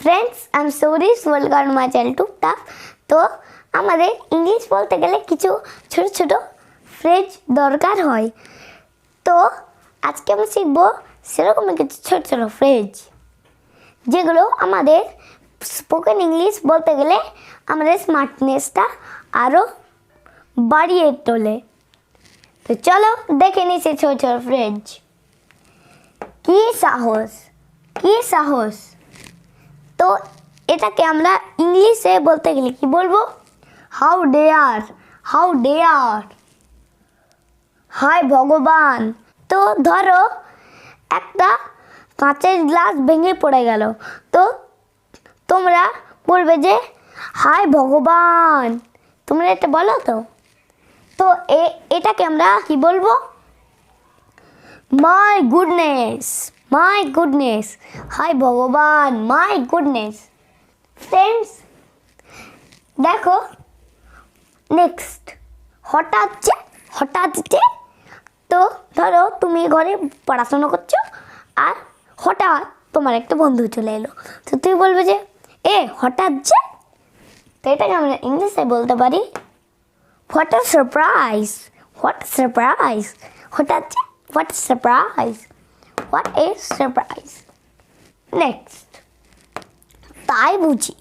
Friends I am Sourish welcome my channel টুকটাক। তো আমাদের ইংলিশ বলতে গেলে কিছু ছোট ছোট ফ্রেজ দরকার হয়। তো আজকে আমরা শিখব সেরকমই কিছু ছোট ছোট ফ্রেজ, যেগুলো আমাদের স্পোকেন ইংলিশ বলতে গেলে আমাদের স্মার্টনেসটা আরও বাড়িয়ে তোলে। তো চলো দেখে নিই সেই ছোট ছোট ফ্রেজ। কি সাহস, কি সাহস। তো এটাকে আমরা ইংলিশে বলতে গেলে কি বলবো? How dare, how dare. হায় ভগবান। তো ধরো একটা কাঁচের গ্লাস ভেঙে পড়ে গেল, তো তোমরা বলবে যে হায় ভগবান। তোমরা এটা বলো তো। তো এটাকে আমরা কি বলবো? My goodness, my goodness. হায় ভগবান, মাই গুডনেস। ফ্রেন্ডস দেখো নেক্সট, হঠাৎ যে, হঠাৎ যে। তো ধরো তুমি ঘরে পড়াশোনা করছো আর হঠাৎ তোমার একটা বন্ধু চলে এলো, তো তুমি বলবে যে হঠাৎ যে। তো এটাকে আমরা ইংলিশে বলতে পারি what a surprise, what a surprise. হঠাৎ যে, what a surprise, what a surprise. Next, তাই বুঝি।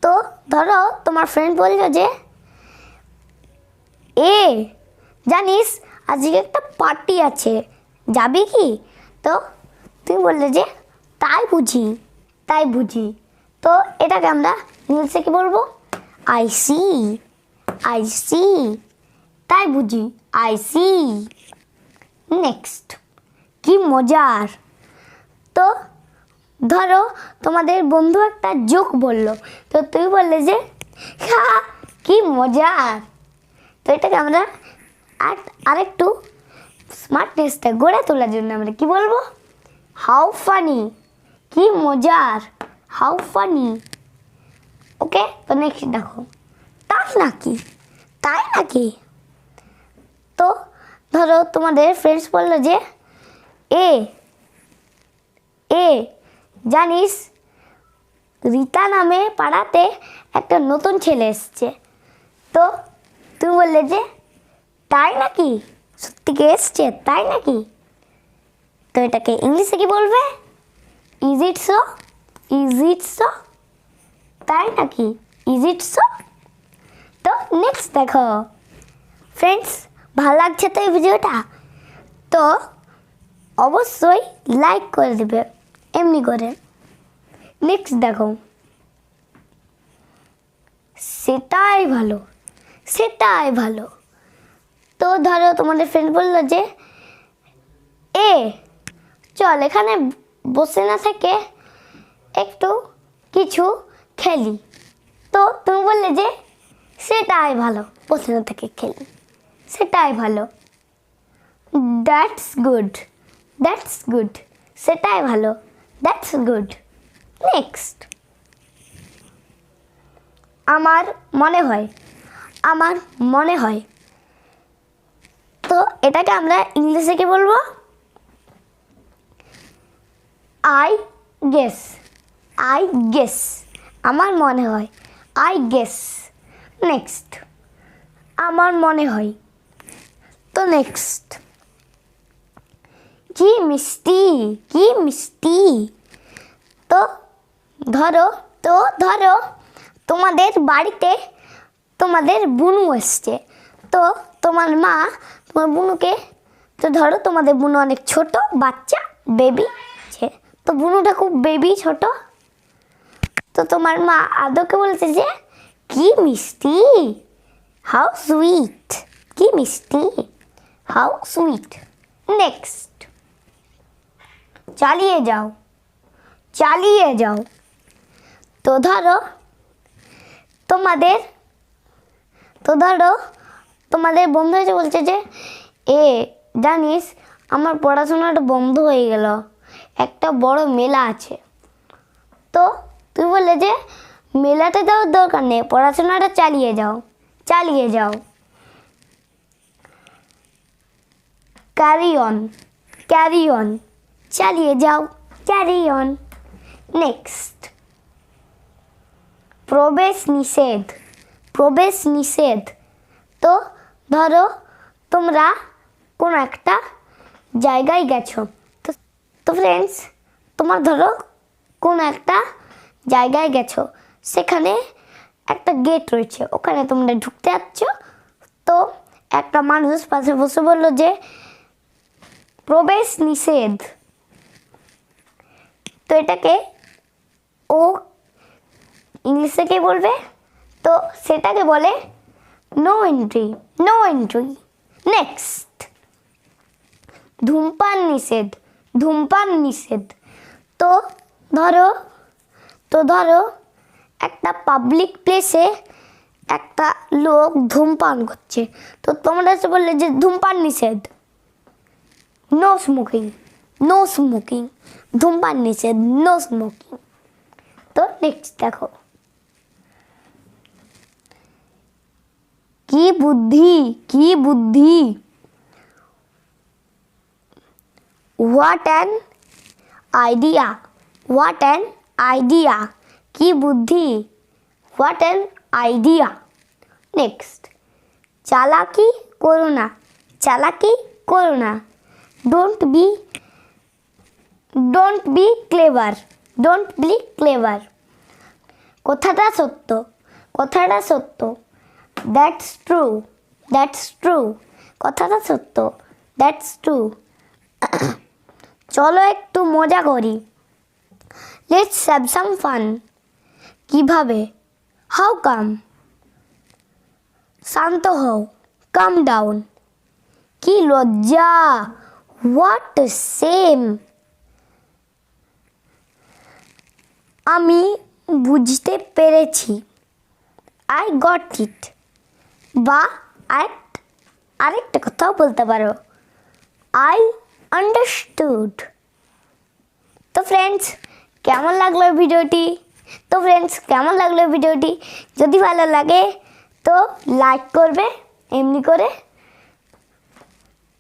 তো ধরো তোমার ফ্রেন্ড বললো যে জানিস আজকে একটা পার্টি আছে, যাবি কি? তো তুমি বললে যে তাই বুঝি, তাই বুঝি। তো এটাকে আমরা ইংলিশে কি বলবো? I see, I see. তাই বুঝি, আই সি। নেক্সট, কি মজার। তো ধরো তোমাদের বন্ধু একটা জোক বললো, তো তুমি বললে যে কি মজার। তো এটাকে আমরা আরেকটু স্মার্টনেসটা গড়ে তোলার জন্য আমরা কি বলবো? হাউ ফানি, কি মজার, হাউ ফানি। ওকে, তো নেক্সট দেখো, তাই নাকি, তাই নাকি। তো ধরো তোমাদের ফ্রেন্ডস বললো যে জানিস রীতা নামে পাড়াতে একটা নতুন ছেলে এসছে। তো তুমি বললে যে তাই নাকি, সত্যি কি এসছে, তাই নাকি। তো এটাকে ইংলিশে কি বলবে? Is it so, is it so. তাই নাকি, ইজ ইট সো। তো নেক্সট দেখো ফ্রেন্ডস, ভালো লাগছে তো এই ভিডিওটা? তো অবশ্যই লাইক করে দেবে এমনি করে। নেক্সট দেখো, সেটাই ভালো, সেটাই ভালো। তো ধরো তোমাদের ফ্রেন্ড বললো যে চল এখানে বসে না থেকে একটু কিছু খেলি। তো তুমি বললে যে সেটাই ভালো, বসে না থেকে খেলি, সেটাই ভালো। That's good, that's good. সেটাই ভালো, দ্যাটস গুড। নেক্সট, আমার মনে হয়, আমার মনে হয়। তো এটাকে আমরা ইংলিশে কি বলবো? I guess, I guess. আমার মনে হয়, আই গেস। নেক্সট, আমার মনে হয়। তো নেক্সট, কি মিষ্টি, কি মিষ্টি। তো ধরো তোমাদের বাড়িতে তোমাদের বুনু এসছে। তো তোমার মা তোমার বুনুকে, তো ধরো তোমাদের বুনু অনেক ছোট বাচ্চা, বেবি আছে। তো বুনুটা খুব বেবি ছোট। তো তোমার মা আদৌকে বলছে যে কি মিষ্টি, হাউ সুইট, কি মিষ্টি, হাউ সুইট। নেক্সট, চালিয়ে যাও, চালিয়ে যাও। তো ধরো তোমাদের বন্ধু এসে বলছে যে জানিস আমার পড়াশোনাটা বন্ধ হয়ে গেল, একটা বড় মেলা আছে। তো তুই বললে যে মেলাতে যাওয়ার দরকার নেই, পড়াশোনাটা চালিয়ে যাও, চালিয়ে যাও। Carry on, carry on. চালিয়ে যাও, ক্যারি অন, নেক্সট প্রবেশ নিষেধ। প্রবেশ নিষেধ। তো ধরো তোমরা কোনো একটা জায়গায় গেছো, তো ফ্রেন্ডস তোমার ধরো কোনো একটা জায়গায় গেছো, সেখানে একটা গেট রয়েছে, ওখানে তোমরা ঢুকতে যাচ্ছ। তো একটা মানুষ পাশে বসে বললো যে প্রবেশ নিষেধ। তো এটাকে ও ইংলিশে কে বলবে? তো সেটাকে বলে no entry. No entry. Next ধূমপান নিষেধ। ধূমপান নিষেধ। তো ধরো একটা পাবলিক প্লেসে একটা লোক ধূমপান করছে, তো তোমরা এসে বললে যে ধূমপান নিষেধ, নো স্মোকিং। No smoking. ধূমপান নিষেধ, নো স্মোকিং। তো নেক্সট দেখো, কি বুদ্ধি, কি বুদ্ধি। What an idea. What an idea. কি বুদ্ধি, হোয়াট অ্যান আইডিয়া। নেক্সট চালাকি করো না। চালাকি করো না। Don't be clever. Don't be clever. কথাটা সত্য। কথাটা সত্য। That's true. That's true. কথাটা সত্য। That's true. চলো একটু মজা করি। Let's have some fun. কিভাবে? How come. শান্ত হও। Calm down. কি লজ্জা। What shame. আমি বুঝতে পেরেছি। I got it. বা আরেকটা কথাও বলতে পারো, আই আন্ডারস্টুড। তো ফ্রেন্ডস কেমন লাগলো ভিডিওটি? যদি ভালো লাগে তো লাইক করবে এমনি করে,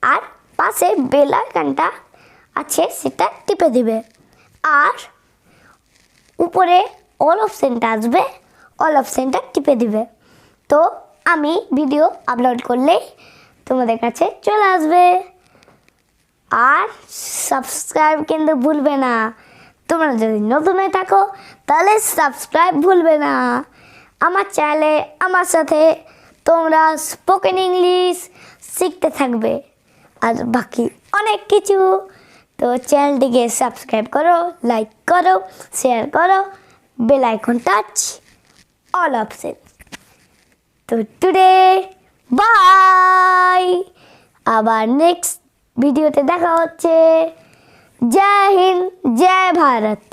আর পাশে বেল আইকনটা আছে সেটা টিপে দিবে, আর উপরে অল অপশানটা আসবে, অল অপশানটা টিপে দিবে। তো আমি ভিডিও আপলোড করলেই তোমাদের কাছে চলে আসবে। আর সাবস্ক্রাইব কিন্তু ভুলবে না। তোমরা যদি নতুন হয়ে থাকো তাহলে সাবস্ক্রাইব ভুলবে না। আমার চ্যানেলে আমার সাথে তোমরা স্পোকেন ইংলিশ শিখতে থাকবে, আর বাকি অনেক কিছু। তো চ্যানেলটিকে সাবস্ক্রাইব করো, লাইক করো, শেয়ার করো, bell icon touch, all option. তো টুডে বাই। আবার নেক্সট ভিডিওতে দেখা হচ্ছে। জয় হিন্দ, জয় ভারত।